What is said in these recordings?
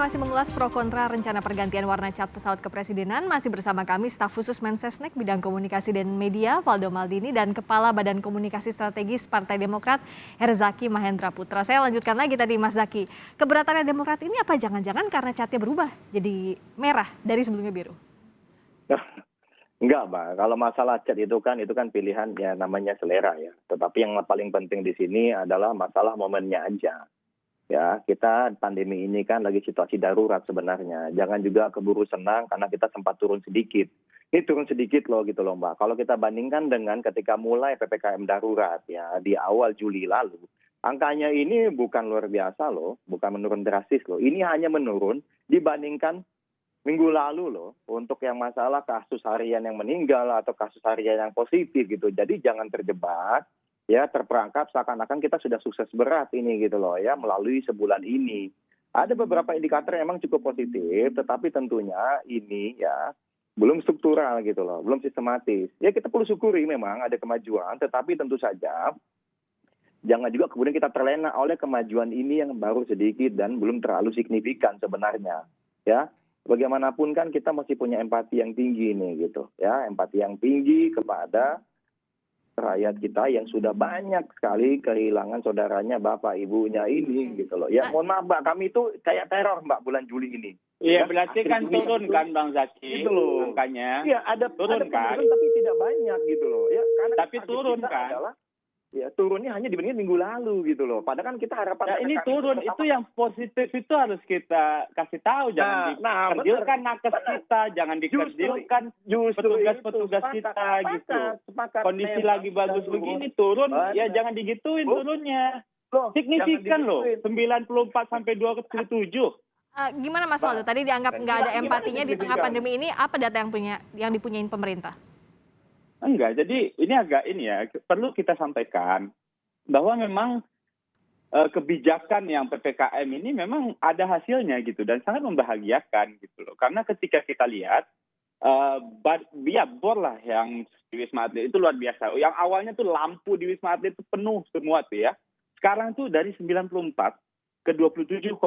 Masih mengulas pro kontra rencana pergantian warna cat pesawat kepresidenan, masih bersama kami staf khusus Mensesnek bidang komunikasi dan media Valdo Maldini dan Kepala Badan Komunikasi Strategis Partai Demokrat Herzaki Mahendra Putra. Saya lanjutkan lagi tadi Mas Zaki. Keberatannya Demokrat ini apa jangan-jangan karena catnya berubah jadi merah dari sebelumnya biru? Enggak, Mbak. Kalau masalah cat itu kan pilihan ya namanya selera ya. Tetapi yang paling penting di sini adalah masalah momennya aja. Ya, kita pandemi ini kan lagi situasi darurat sebenarnya. Jangan juga keburu senang karena kita sempat turun sedikit. Ini turun sedikit loh gitu loh, Mbak. Kalau kita bandingkan dengan ketika mulai PPKM darurat ya di awal Juli lalu, angkanya ini bukan luar biasa loh, bukan menurun drastis loh. Ini hanya menurun dibandingkan minggu lalu loh, untuk yang masalah kasus harian yang meninggal atau kasus harian yang positif gitu. Jadi jangan terjebak, ya terperangkap seakan-akan kita sudah sukses berat ini gitu loh ya, melalui sebulan ini. Ada beberapa indikator yang memang cukup positif, tetapi tentunya ini ya belum struktural gitu loh, belum sistematis. Ya kita perlu syukuri memang ada kemajuan, tetapi tentu saja jangan juga kemudian kita terlena oleh kemajuan ini yang baru sedikit dan belum terlalu signifikan sebenarnya. Ya, bagaimanapun kan kita masih punya empati yang tinggi nih gitu ya, empati yang tinggi kepada rakyat kita yang sudah banyak sekali kehilangan saudaranya, bapak ibunya ini gitu loh. Ya mohon maaf Mbak, kami itu kayak teror Mbak bulan Juli ini. Iya, Ya, berarti akhir kan Juli turun itu, kan Bang Zaki gitu loh. angkanya. Iya ada Turun kan? penurunan tapi tidak banyak gitu loh. Ya karena Tapi target turun kita kan? adalah ya turunnya hanya dibandingkan minggu lalu gitu loh. Padahal kan kita harapan Ya ini PPKM turun, bersama. itu yang positif itu harus kita kasih tahu. Jangan dikerdilkan nakes kita, jangan dikerdilkan petugas-petugas kita gitu. Sepakat, Kondisi memang lagi bagus turun. begini turun, Benar. ya jangan digituin Oh, turunnya. loh, Signifikan jangan loh, digituin. 94 sampai 27. Gimana Mas Valdo? Tadi dianggap nggak ada empatinya di tengah pandemi ini, apa data yang dipunyain pemerintah? Enggak, jadi ini agak perlu kita sampaikan bahwa memang kebijakan yang PPKM ini memang ada hasilnya gitu dan sangat membahagiakan gitu loh. Karena ketika kita lihat bor lah yang di Wisma Atlet itu luar biasa. Yang awalnya tuh lampu di Wisma Atlet itu penuh semua tuh ya. Sekarang tuh dari 94 ke 27,5%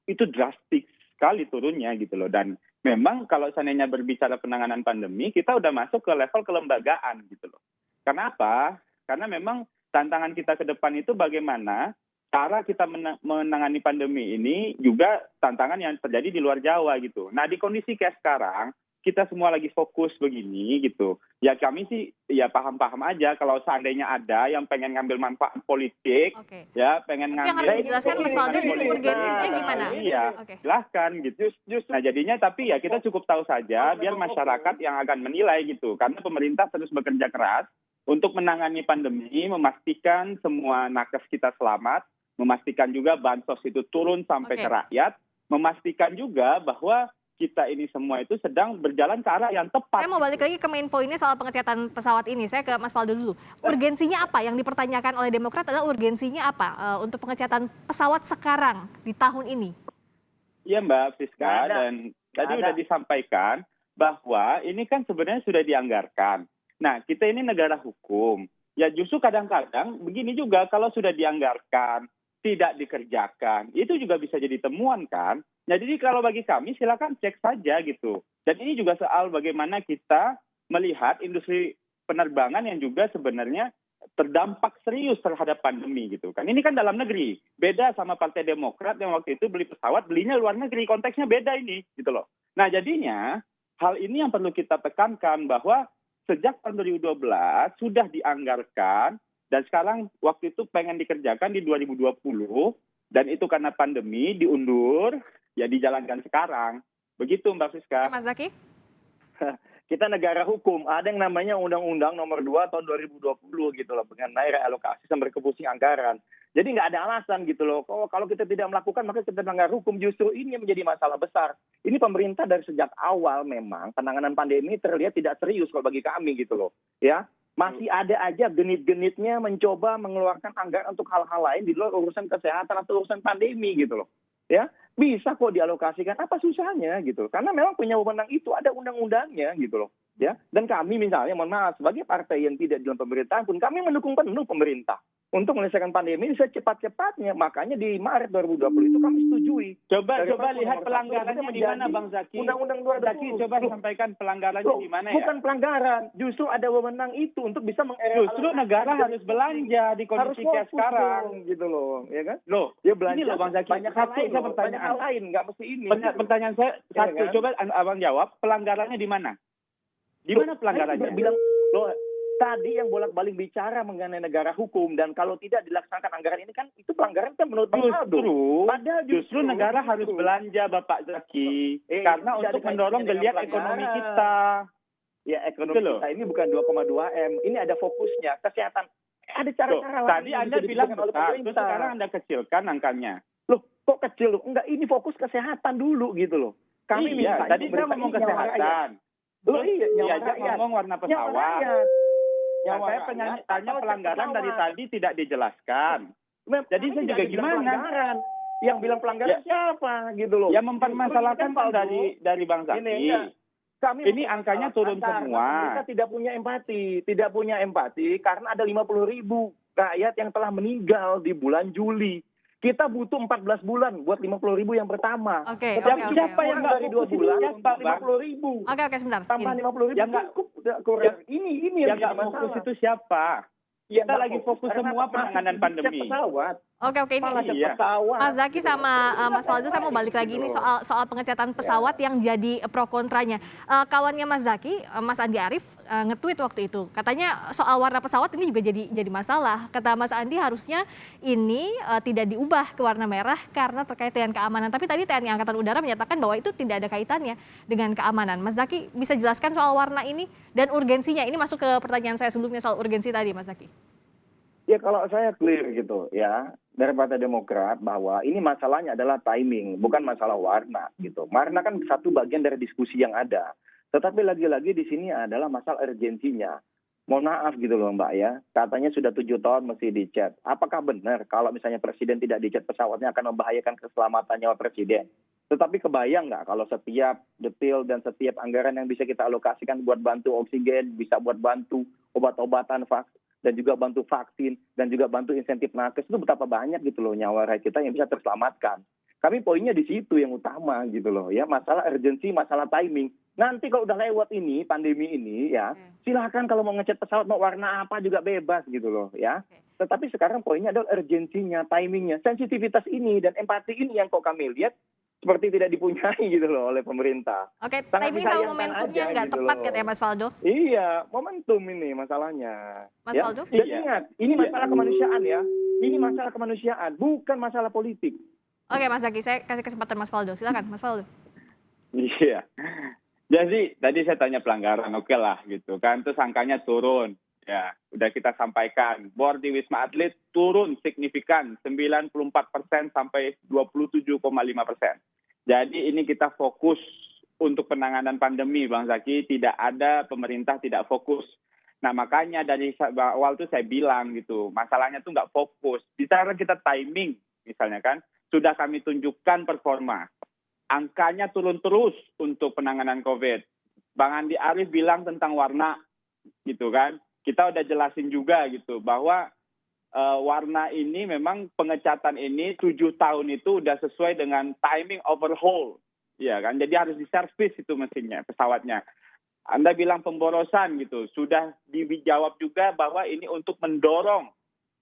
itu drastis sekali turunnya gitu loh. Dan memang kalau seandainya berbicara penanganan pandemi, kita udah masuk ke level kelembagaan gitu loh. Kenapa? Karena memang tantangan kita ke depan itu bagaimana cara kita menangani pandemi ini juga tantangan yang terjadi di luar Jawa gitu. Nah di kondisi kayak sekarang, kita semua lagi fokus begini gitu. Ya kami sih ya paham-paham aja kalau seandainya ada yang pengen ngambil manfaat politik, Oke. ya pengen Tapi yang ngambil. harus dijelaskan Mas Valdo itu urgensinya gimana? Iya, Oke. silahkan gitu. Nah jadinya tapi ya kita cukup tahu saja biar masyarakat yang akan menilai gitu. Karena pemerintah terus bekerja keras untuk menangani pandemi, memastikan semua nakes kita selamat, memastikan juga bansos itu turun sampai Oke. ke rakyat, memastikan juga bahwa kita ini semua itu sedang berjalan ke arah yang tepat. Saya mau balik lagi ke main poinnya soal pengecatan pesawat ini. Saya ke Mas Valdo dulu. Urgensinya apa? Yang dipertanyakan oleh Demokrat adalah urgensinya apa untuk pengecatan pesawat sekarang di tahun ini? Iya Mbak Friska, dan tadi udah disampaikan bahwa ini kan sebenarnya sudah dianggarkan. Nah, kita ini negara hukum. Ya justru kadang-kadang begini juga kalau sudah dianggarkan, tidak dikerjakan, itu juga bisa jadi temuan kan. Nah, jadi kalau bagi kami silakan cek saja gitu. Dan ini juga soal bagaimana kita melihat industri penerbangan yang juga sebenarnya terdampak serius terhadap pandemi gitu kan. Ini kan dalam negeri. Beda sama Partai Demokrat yang waktu itu beli pesawat, belinya luar negeri. Konteksnya beda ini gitu loh. Nah, jadinya hal ini yang perlu kita tekankan bahwa sejak tahun 2012 sudah dianggarkan dan sekarang waktu itu pengen dikerjakan di 2020 dan itu karena pandemi diundur, ya dijalankan sekarang. Begitu Mbak Friska. Mas Zaki? Kita negara hukum, ada yang namanya Undang-Undang Nomor 2 tahun 2020 gitu loh, mengenai realokasi sumber refusing anggaran. Jadi nggak ada alasan gitu loh, kalau kita tidak melakukan maka kita melanggar hukum. Justru ini yang menjadi masalah besar. Ini pemerintah dari sejak awal memang penanganan pandemi terlihat tidak serius kalau bagi kami gitu loh. Ya, masih ada aja genit-genitnya mencoba mengeluarkan anggaran untuk hal-hal lain di luar urusan kesehatan atau urusan pandemi gitu loh. Ya, bisa kok dialokasikan, apa susahnya gitu. Karena memang punya wewenang itu, ada undang-undangnya gitu loh. Ya, dan kami misalnya mohon maaf sebagai partai yang tidak di dalam pemerintahan pun kami mendukung penuh pemerintah untuk menyelesaikan pandemi ini secepat-cepatnya. Makanya di Maret 2020 itu kami setujui. Coba Dari lihat Perpres nomor 1 pelanggarannya di mana, Bang Zaki. Undang-Undang Zaki, 2020. coba sampaikan pelanggarannya di mana ya? Bukan pelanggaran, justru ada wewenang itu untuk bisa Justru negara harus belanja di kondisi kayak sekarang. gitu loh, ya kan? Loh, Dia belanja ini loh Bang Zaki. banyak hal Satu lain, saya banyak pertanyaan. hal lain, nggak mesti ini. gitu. Pertanyaan saya Iya satu, kan? coba Abang jawab, pelanggarannya di mana? Di mana pelanggarannya? Saya bilang, loh, tadi yang bolak-balik bicara mengenai negara hukum dan kalau tidak dilaksanakan anggaran ini kan itu pelanggaran kan menurut Bang Aldo. Padahal Justru negara harus belanja, Bapak Zaki, karena untuk mendorong geliat ekonomi kita. Ya, ekonomi kita ini bukan 2,2 M. Ini ada fokusnya, kesehatan. Ada cara-cara lain. Tadi Anda bilang besar, terus sekarang Anda kecilkan angkanya. Loh, kok kecil? Enggak, ini fokus kesehatan dulu gitu loh. Kami minta tadi saya ngomong kesehatan. Loh iya, ngomong warna pesawat. Saya tanya pelanggaran dari tadi tidak dijelaskan. Jadi saya juga gimana? Yang bilang pelanggaran siapa gitu loh? Yang mempermasalahkan dari Bang Zaki. Ini angkanya turun semua. Kita tidak punya empati karena ada 50.000 rakyat yang telah meninggal di bulan Juli. Kita butuh 14 bulan buat 50.000 yang pertama. Siapa yang nggak dari 2 bulan? 50.000. Oke, sebentar. Tambah 50.000 yang nggak kurang. Ini yang nggak fokus itu siapa? Kita lagi fokus semua penanganan pandemi. Oke, ini Mas Zaki sama Mas Faldo, saya mau balik lagi ini soal pengecatan pesawat yang jadi pro kontranya. Kawannya Mas Zaki, Mas Andi Arief nge-tweet waktu itu, katanya soal warna pesawat ini juga jadi masalah. Kata Mas Andi harusnya ini tidak diubah ke warna merah karena terkait dengan keamanan. Tapi tadi TNI Angkatan Udara menyatakan bahwa itu tidak ada kaitannya dengan keamanan. Mas Zaki bisa jelaskan soal warna ini dan urgensinya? Ini masuk ke pertanyaan saya sebelumnya soal urgensi tadi, Mas Zaki. Ya kalau saya clear gitu ya dari Partai Demokrat bahwa ini masalahnya adalah timing, bukan masalah warna gitu. Warna kan satu bagian dari diskusi yang ada. Tetapi lagi-lagi di sini adalah masalah urgensinya. Mohon maaf gitu loh Mbak ya, katanya sudah 7 tahun mesti dicet. Apakah benar kalau misalnya Presiden tidak dicet pesawatnya akan membahayakan keselamatan nyawa Presiden? Tetapi kebayang nggak kalau setiap detail dan setiap anggaran yang bisa kita alokasikan buat bantu oksigen, bisa buat bantu obat-obatan, dan juga bantu vaksin, dan juga bantu insentif nakes, itu betapa banyak gitu loh nyawa rakyat kita yang bisa terselamatkan. Kami poinnya di situ yang utama gitu loh ya, masalah urgensi, masalah timing. Nanti kalau udah lewat ini, pandemi ini ya, silakan kalau mau ngecat pesawat mau warna apa juga bebas gitu loh ya. Tetapi sekarang poinnya adalah urgensinya, timingnya, sensitivitas ini dan empati ini yang kok kami lihat seperti tidak dipunyai gitu loh oleh pemerintah. Oke, timing sama momentumnya nggak gitu tepat loh. katanya Mas Faldo. Iya, momentum ini masalahnya. Mas Faldo? Dan ingat, ini masalah kemanusiaan ya. Ini masalah kemanusiaan, bukan masalah politik. Oke, Mas Zaki, saya kasih kesempatan Mas Faldo. Silakan, Mas Faldo. Iya. Jadi tadi saya tanya pelanggaran, oke lah gitu kan. Terus angkanya turun. Ya, udah kita sampaikan. Bor di Wisma Atlet turun signifikan 94% sampai 27,5%. Jadi ini kita fokus untuk penanganan pandemi, Bang Zaki. Tidak ada pemerintah tidak fokus. Nah makanya dari awal tuh saya bilang gitu, masalahnya tuh nggak fokus. Bicara kita timing, misalnya kan, sudah kami tunjukkan performa. Angkanya turun terus untuk penanganan COVID. Bang Andi Arief bilang tentang warna, gitu kan. Kita udah jelasin juga gitu, bahwa warna ini memang pengecatan ini 7 tahun itu udah sesuai dengan timing overhaul. Ya kan, jadi harus diservis itu mesinnya, pesawatnya. Anda bilang pemborosan gitu, sudah dijawab juga bahwa ini untuk mendorong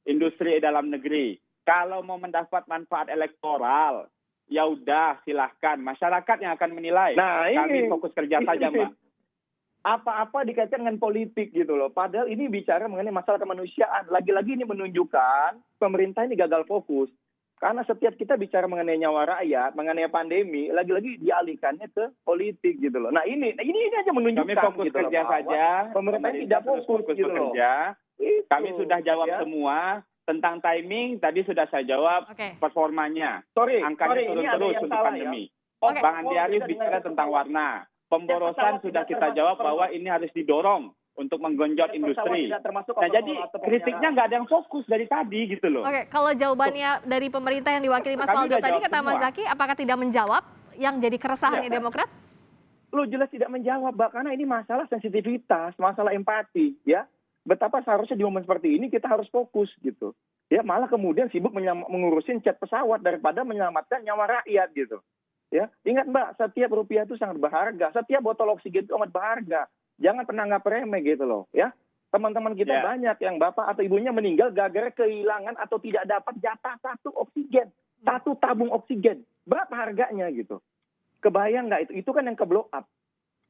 industri dalam negeri. Kalau mau mendapat manfaat elektoral, ya udah silahkan, masyarakat yang akan menilai. Nah, kami fokus kerja saja, Mbak. Apa-apa dikaitkan dengan politik gitu loh. Padahal ini bicara mengenai masalah kemanusiaan. Lagi-lagi ini menunjukkan pemerintah ini gagal fokus. Karena setiap kita bicara mengenai nyawa rakyat, mengenai pandemi, lagi-lagi dialihkannya ke politik gitu loh. Nah ini aja menunjukkan kami fokus gitu kerja loh, saja. Pemerintah tidak fokus gitu loh. Kami sudah jawab semua. Tentang timing, tadi sudah saya jawab performanya. Angkanya turun terus untuk pandemi. Bang Andi Arief bicara tentang warna. Pemborosan sudah kita jawab bahwa ini harus didorong untuk menggenjot industri. Nah jadi kritiknya nggak ada yang fokus dari tadi gitu loh. Oke, kalau jawabannya dari pemerintah yang diwakili Mas Faldo tadi kata Mas Zaki, apakah tidak menjawab yang jadi keresahannya Demokrat? Lo jelas tidak menjawab, Mbak, karena ini masalah sensitivitas, masalah empati ya. Betapa seharusnya di momen seperti ini kita harus fokus gitu. Ya malah kemudian sibuk mengurusin cat pesawat daripada menyelamatkan nyawa rakyat gitu. Ya, ingat Mbak, setiap rupiah itu sangat berharga, setiap botol oksigen itu amat berharga. Jangan pernah anggap remeh gitu loh, ya. Teman-teman kita banyak yang bapak atau ibunya meninggal gara-gara kehilangan atau tidak dapat jatah satu oksigen, satu tabung oksigen. Berapa harganya gitu? Kebayang nggak itu? Itu kan yang ke blow up.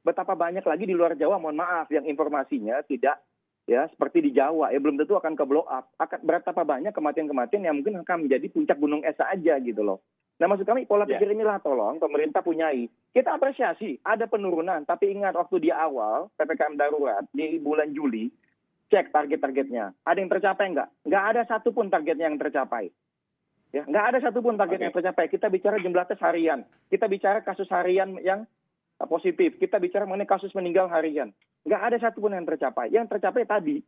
Betapa banyak lagi di luar Jawa, mohon maaf, yang informasinya tidak ya seperti di Jawa, ya belum tentu akan ke blow up. Betapa banyak kematian-kematian yang mungkin akan menjadi puncak gunung es aja gitu loh. Nah maksud kami pola pikir inilah tolong pemerintah punyai. Kita apresiasi ada penurunan, tapi ingat waktu di awal PPKM darurat di bulan Juli, cek target-targetnya. Ada yang tercapai nggak? Nggak ada satupun targetnya yang tercapai. Ya, nggak ada satupun target yang tercapai. Kita bicara jumlah tes harian, kita bicara kasus harian yang positif, kita bicara mengenai kasus meninggal harian. Nggak ada satupun yang tercapai. Yang tercapai tadi,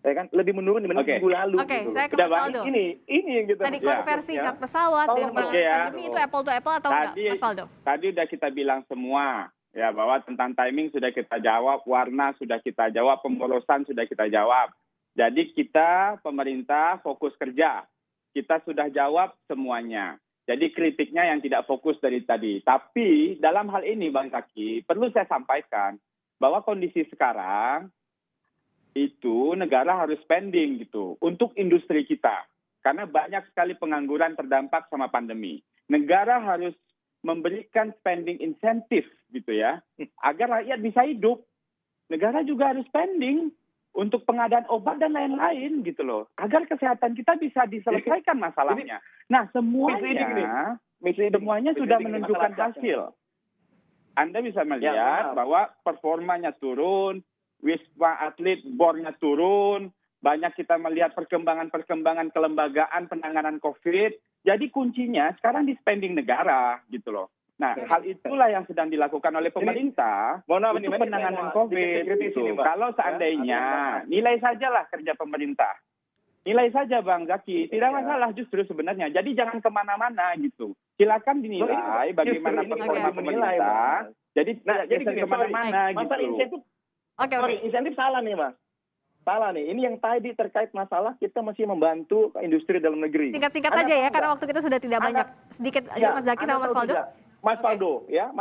ya kan, lebih menurun dibanding minggu lalu. Oke, gitu. saya ke Mas Faldo. Ini yang kita tadi konversi cat pesawat dengan pandemi itu apple to apple atau enggak, Mas Faldo? Tadi udah kita bilang semua. Ya, bahwa tentang timing sudah kita jawab, warna sudah kita jawab, pemborosan sudah kita jawab. Jadi kita, pemerintah, fokus kerja. Kita sudah jawab semuanya. Jadi kritiknya yang tidak fokus dari tadi. Tapi dalam hal ini Bang Zaki, perlu saya sampaikan bahwa kondisi sekarang itu negara harus spending gitu untuk industri kita. Karena banyak sekali pengangguran terdampak sama pandemi. Negara harus memberikan spending insentif gitu ya, agar rakyat bisa hidup. Negara juga harus spending untuk pengadaan obat dan lain-lain gitu loh, agar kesehatan kita bisa diselesaikan masalahnya. Nah semuanya sudah menunjukkan hasil. Anda bisa melihat bahwa performanya turun, Wisma Atlet bornya turun, banyak kita melihat perkembangan kelembagaan penanganan COVID. Jadi kuncinya sekarang di spending negara gitu loh. Nah, hal itulah yang sedang dilakukan oleh pemerintah untuk penanganan COVID. Kalau seandainya nilai sajalah kerja pemerintah, nilai saja Bang Zaki, tidak masalah justru sebenarnya. Jadi jangan kemana-mana gitu. Silakan dinilai bagaimana performa pemerintah. Jadi tidak kemana-mana gitu. Insentif salah nih Mas. Salah nih, ini yang tadi terkait masalah kita masih membantu industri dalam negeri. Singkat-singkat saja ya, karena waktu kita sudah tidak banyak. Sedikit aja Mas Zaki sama Mas Faldo. Mas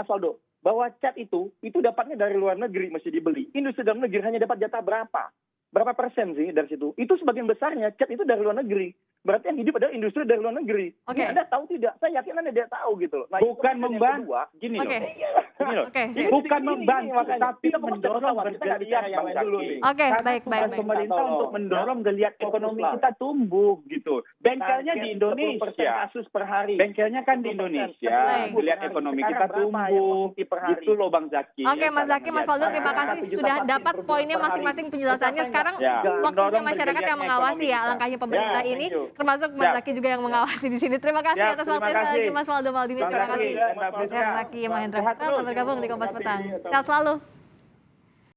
Faldo, bahwa cat itu dapatnya dari luar negeri mesti dibeli. Industri dalam negeri hanya dapat jatah berapa? Berapa persen sih dari situ? Itu sebagian besarnya cat itu dari luar negeri. Berarti yang hidup adalah industri dari luar negeri. Ini Anda tahu tidak? Saya yakin Anda tidak tahu gitu loh. Nah, bukan membantu, gini loh. Bukan membantu, tapi mendorong bergeliat Bang Zaki. Baik. Pemerintah untuk mendorong geliat ekonomi kita tumbuh gitu. Bengkelnya di Indonesia. Kasus per hari. Bengkelnya kan di Indonesia. Geliat ekonomi kita tumbuh. Itu loh Bang Zaki. Oke, Mas Zaki, Mas Faldo, terima kasih sudah dapat poinnya masing-masing penjelasannya. Sekarang waktunya masyarakat yang mengawasi ya langkahnya pemerintah ini. Termasuk Mas Zaki juga yang mengawasi di sini. Terima kasih atas waktunya sekali lagi Mas Faldo Maldini. Terima kasih. Mas Zaki Mahendra Putra telah bergabung di Kompas Petang. Sehat selalu.